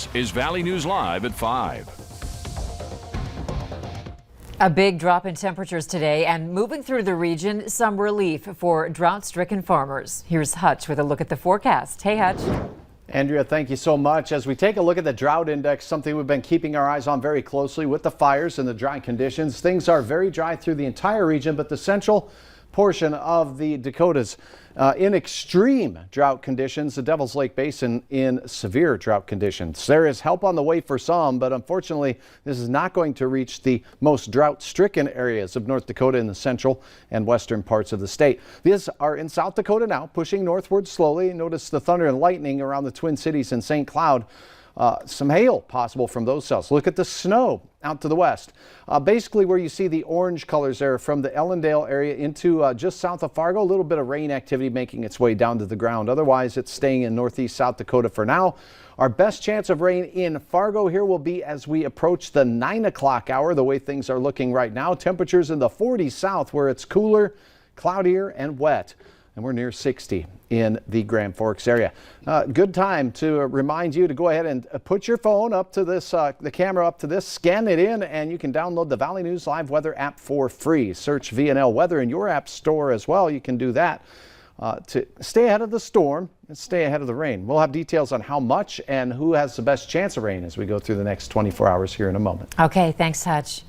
This is Valley News Live at 5. A big drop in temperatures today and moving through the region, some relief for drought-stricken farmers. Here's Hutch with a look at the forecast. Hey, Hutch. Andrea, thank you so much. As we take a look at the drought index, something we've been keeping our eyes on very closely with the fires and the dry conditions. Things are very dry through the entire region, but the central portion of the Dakotas in extreme drought conditions, the Devil's Lake Basin in severe drought conditions. There is help on the way for some, but unfortunately this is not going to reach the most drought-stricken areas of North Dakota in the central and western parts of the state. These are in South Dakota now, pushing northward slowly. Notice the thunder and lightning around the Twin Cities and St. Cloud. Some hail possible from those cells. Look at the snow out to the west. Basically where you see the orange colors there from the Ellendale area into just south of Fargo, a little bit of rain activity making its way down to the ground. Otherwise, it's staying in northeast South Dakota for now. Our best chance of rain in Fargo here will be as we approach the 9 o'clock hour, the way things are looking right now. Temperatures in the 40s south where it's cooler, cloudier, and wet. And we're near 60 in the Grand Forks area. Good time to remind you to go ahead and put your phone up to this, the camera up to this, scan it in, and you can download the Valley News Live Weather app for free. Search VNL Weather in your app store as well. You can do that to stay ahead of the storm and stay ahead of the rain. We'll have details on how much and who has the best chance of rain as we go through the next 24 hours here in a moment. Okay, thanks, Hutch.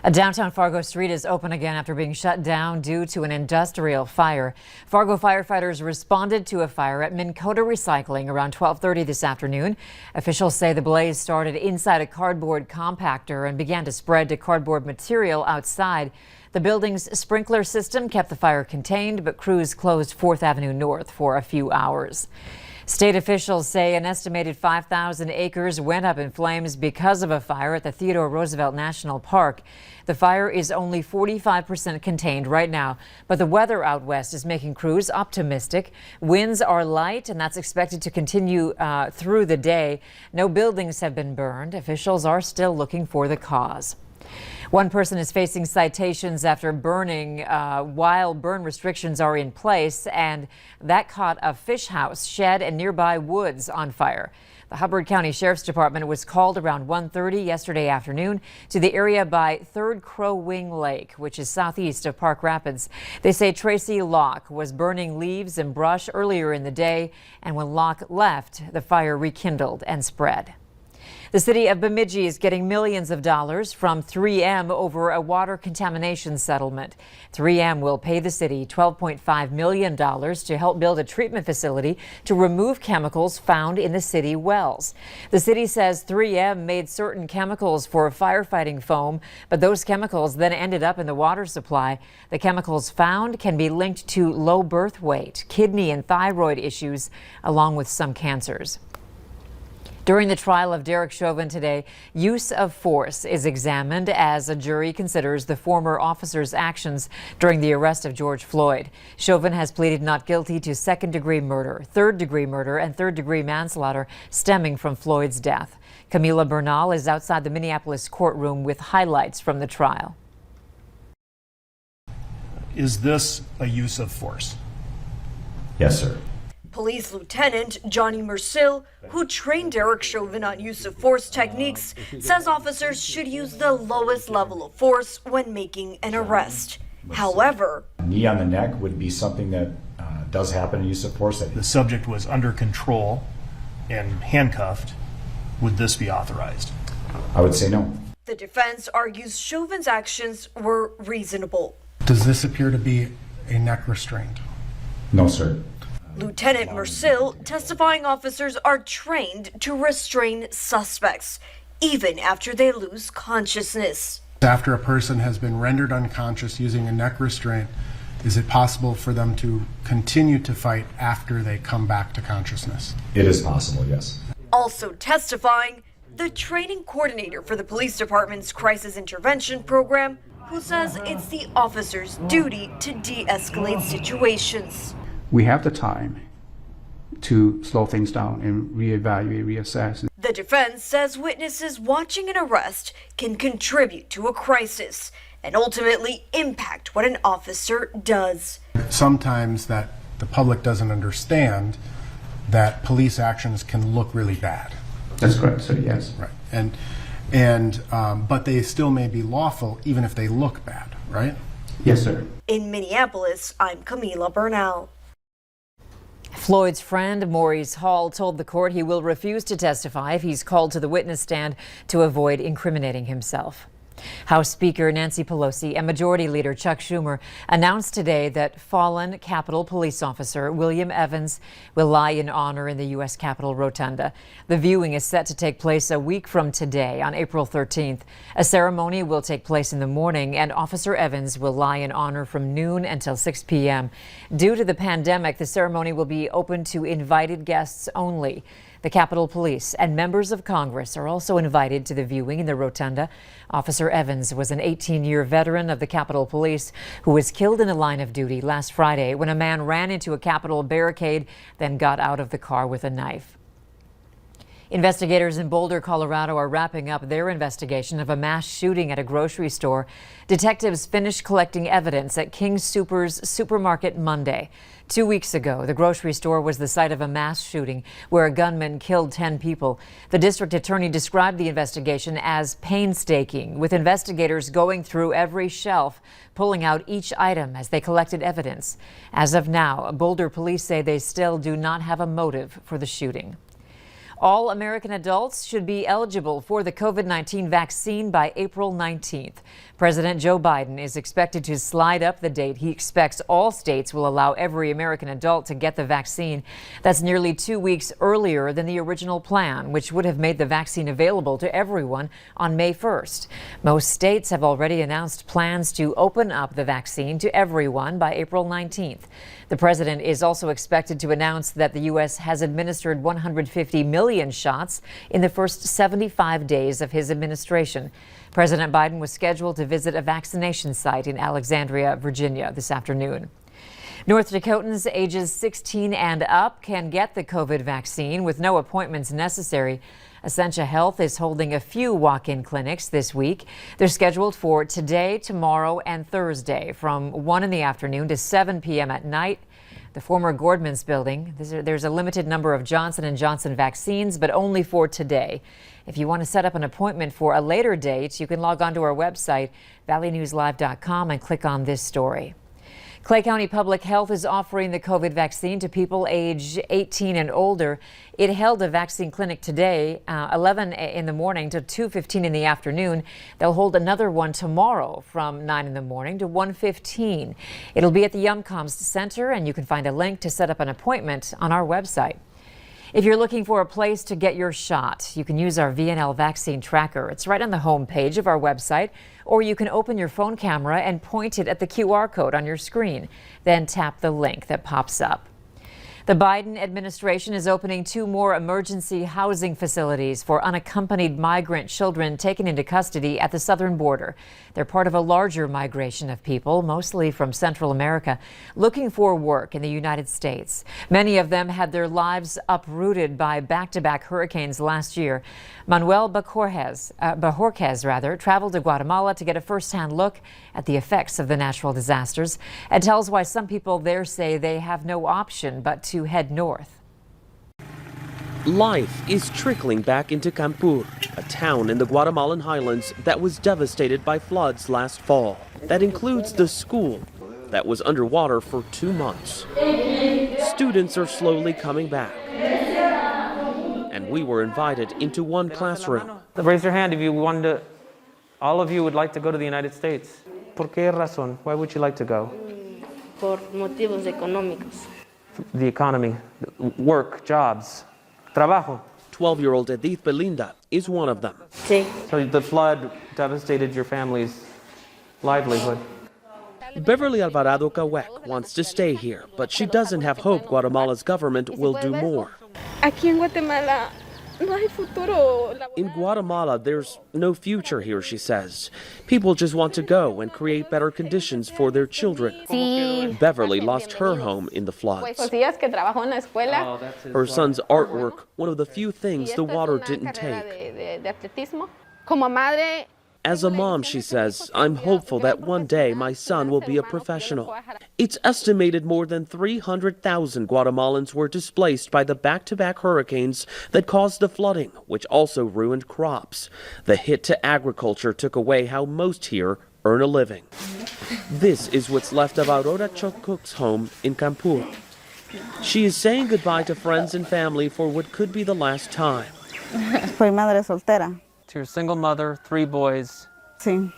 A downtown Fargo street is open again after being shut down due to an industrial fire. Fargo firefighters responded to a fire at Minn Kota Recycling around 12:30 this afternoon. Officials say the blaze started inside a cardboard compactor and began to spread to cardboard material outside. The building's sprinkler system kept the fire contained, but crews closed 4th Avenue North for a few hours. State officials say an estimated 5,000 acres went up in flames because of a fire at the Theodore Roosevelt National Park. The fire is only 45% contained right now, but the weather out west is making crews optimistic. Winds are light, and that's expected to continue through the day. No buildings have been burned. Officials are still looking for the cause. One person is facing citations after burning while burn restrictions are in place, and that caught a fish house, shed, and nearby woods on fire. The Hubbard County Sheriff's Department was called around 1:30 yesterday afternoon to the area by Third Crow Wing Lake, which is southeast of Park Rapids. They say Tracy Locke was burning leaves and brush earlier in the day, and when Locke left, the fire rekindled and spread. The city of Bemidji is getting millions of dollars from 3M over a water contamination settlement. 3M will pay the city $12.5 million to help build a treatment facility to remove chemicals found in the city wells. The city says 3M made certain chemicals for firefighting foam, but those chemicals then ended up in the water supply. The chemicals found can be linked to low birth weight, kidney and thyroid issues, along with some cancers. During the trial of Derek Chauvin today, use of force is examined as a jury considers the former officer's actions during the arrest of George Floyd. Chauvin has pleaded not guilty to second-degree murder, third-degree murder, and third-degree manslaughter stemming from Floyd's death. Camila Bernal is outside the Minneapolis courtroom with highlights from the trial. Is this a use of force? Yes, sir. Police Lieutenant Johnny Mersil, who trained Derek Chauvin on use of force techniques, says officers should use the lowest level of force when making an arrest. However, A knee on the neck would be something that does happen in use of force. The subject was under control and handcuffed. Would this be authorized? I would say no. the defense argues Chauvin's actions were reasonable. Does this appear to be a neck restraint? No, sir. Lieutenant Mersil testifying officers are trained to restrain suspects, even after they lose consciousness. After a person has been rendered unconscious using a neck restraint, is it possible for them to continue to fight after they come back to consciousness? It is possible, yes. Also testifying, the training coordinator for the police department's crisis intervention program, who says it's the officer's duty to de-escalate situations. We have the time to slow things down and reevaluate, reassess. The defense says witnesses watching an arrest can contribute to a crisis and ultimately impact what an officer does. Sometimes that the public doesn't understand that police actions can look really bad. That's correct, sir, yes. Right. But they still may be lawful even if they look bad, right? Yes, sir. In Minneapolis, I'm Camila Bernal. Floyd's friend, Maurice Hall, told the court he will refuse to testify if he's called to the witness stand to avoid incriminating himself. House Speaker Nancy Pelosi and Majority Leader Chuck Schumer announced today that fallen Capitol Police Officer William Evans will lie in honor in the U.S. Capitol Rotunda. The viewing is set to take place a week from today on April 13th. A ceremony will take place in the morning, and Officer Evans will lie in honor from noon until 6 p.m. Due to the pandemic, the ceremony will be open to invited guests only. The Capitol Police and members of Congress are also invited to the viewing in the Rotunda. Officer Evans was an 18-year veteran of the Capitol Police who was killed in the line of duty last Friday when a man ran into a Capitol barricade, then got out of the car with a knife. Investigators in Boulder, Colorado are wrapping up their investigation of a mass shooting at a grocery store. Detectives finished collecting evidence at King Soopers supermarket Monday. 2 weeks ago, the grocery store was the site of a mass shooting where a gunman killed 10 people. The district attorney described the investigation as painstaking, with investigators going through every shelf, pulling out each item as they collected evidence. As of now, Boulder police say they still do not have a motive for the shooting. All American adults should be eligible for the COVID-19 vaccine by April 19th. President Joe Biden is expected to slide up the date. He expects all states will allow every American adult to get the vaccine. That's nearly 2 weeks earlier than the original plan, which would have made the vaccine available to everyone on May 1st. Most states have already announced plans to open up the vaccine to everyone by April 19th. The president is also expected to announce that the U.S. has administered 150 million shots in the first 75 days of his administration. President Biden was scheduled to visit a vaccination site in Alexandria, Virginia, this afternoon. North Dakotans ages 16 and up can get the COVID vaccine with no appointments necessary. Essentia Health is holding a few walk-in clinics this week. They're scheduled for today, tomorrow, and Thursday from 1 in the afternoon to 7 p.m. at night. The former Gordman's building, there's a limited number of Johnson & Johnson vaccines, but only for today. If you want to set up an appointment for a later date, you can log on to our website, valleynewslive.com, and click on this story. Clay County Public Health is offering the COVID vaccine to people age 18 and older. It held a vaccine clinic today, 11 in the morning to 2:15 in the afternoon. They'll hold another one tomorrow from 9 in the morning to 1:15. It'll be at the Yumcoms Center, and you can find a link to set up an appointment on our website. If you're looking for a place to get your shot, you can use our VNL vaccine tracker. It's right on the home page of our website, or you can open your phone camera and point it at the QR code on your screen. Then tap the link that pops up. The Biden administration is opening 2 more emergency housing facilities for unaccompanied migrant children taken into custody at the southern border. They're part of a larger migration of people, mostly from Central America, looking for work in the United States. Many of them had their lives uprooted by back-to-back hurricanes last year. Manuel Bajorquez traveled to Guatemala to get a first-hand look at the effects of the natural disasters and tells why some people there say they have no option but to head north. Life is trickling back into Campfire, a town in the Guatemalan highlands that was devastated by floods last fall. That includes the school that was underwater for 2 months. Students are slowly coming back, and we were invited into one classroom. Raise your hand if you wanted to, all of you would like to go to the United States. ¿Por qué razón? Why would you like to go? Por motivos económicos. The economy, work, jobs, trabajo. 12-year-old Edith Belinda is one of them. Sí. So the flood devastated your family's livelihood. Beverly Alvarado Cahuec wants to stay here, but she doesn't have hope Guatemala's government will do more. Aquí en Guatemala no hay futuro. In Guatemala, there's no future here, she says. People just want to go and create better conditions for their children. Sí. Beverly lost her home in the floods. Her son's artwork, one of the few things the water didn't take. Como madre. As a mom, she says, I'm hopeful that one day my son will be a professional. It's estimated more than 300,000 Guatemalans were displaced by the back-to-back hurricanes that caused the flooding, which also ruined crops. The hit to agriculture took away how most here earn a living. This is what's left of Aurora Chocuk's home in Campfire. She is saying goodbye to friends and family for what could be the last time. Soy madre soltera. So you're a single mother, 3 boys. Sí.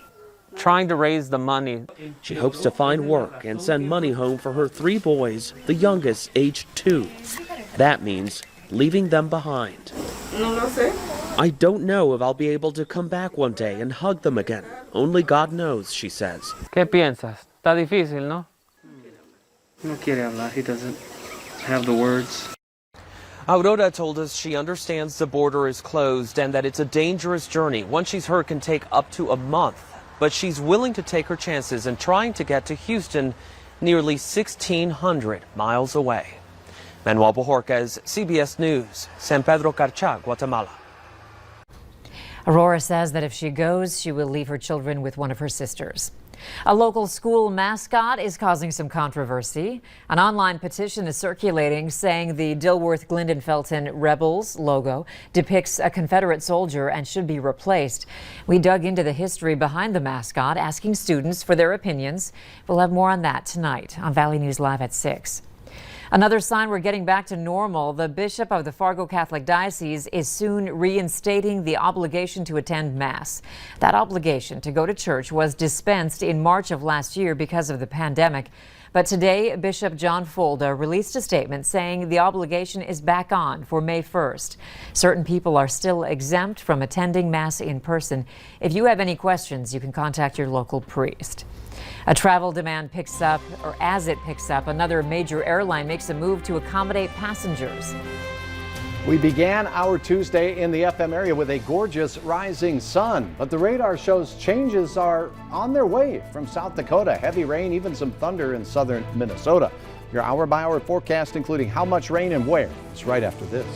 Trying to raise the money. She hopes to find work and send money home for her 3 boys, the youngest aged 2. That means leaving them behind. No lo sé. I don't know if I'll be able to come back one day and hug them again. Only God knows, she says. ¿Qué piensas? Está difícil, ¿no? No quiere hablar. He doesn't have the words. Aurora told us she understands the border is closed and that it's a dangerous journey. One she's heard can take up to a month. But she's willing to take her chances and trying to get to Houston, nearly 1,600 miles away. Manuel Bojorquez, CBS News, San Pedro Carcha, Guatemala. Aurora says that if she goes, she will leave her children with one of her sisters. A local school mascot is causing some controversy. An online petition is circulating saying the Dilworth Glendon Felton Rebels logo depicts a Confederate soldier and should be replaced. We dug into the history behind the mascot, asking students for their opinions. We'll have more on that tonight on Valley News Live at 6. Another sign we're getting back to normal. The Bishop of the Fargo Catholic Diocese is soon reinstating the obligation to attend Mass. That obligation to go to church was dispensed in March of last year because of the pandemic. But today, Bishop John Fulda released a statement saying the obligation is back on for May 1st. Certain people are still exempt from attending Mass in person. If you have any questions, you can contact your local priest. A travel demand picks up, or as it picks up, another major airline makes a move to accommodate passengers. We began our Tuesday in the FM area with a gorgeous rising sun, but the radar shows changes are on their way from South Dakota. Heavy rain, even some thunder in southern Minnesota. Your hour-by-hour forecast, including how much rain and where. It's right after this.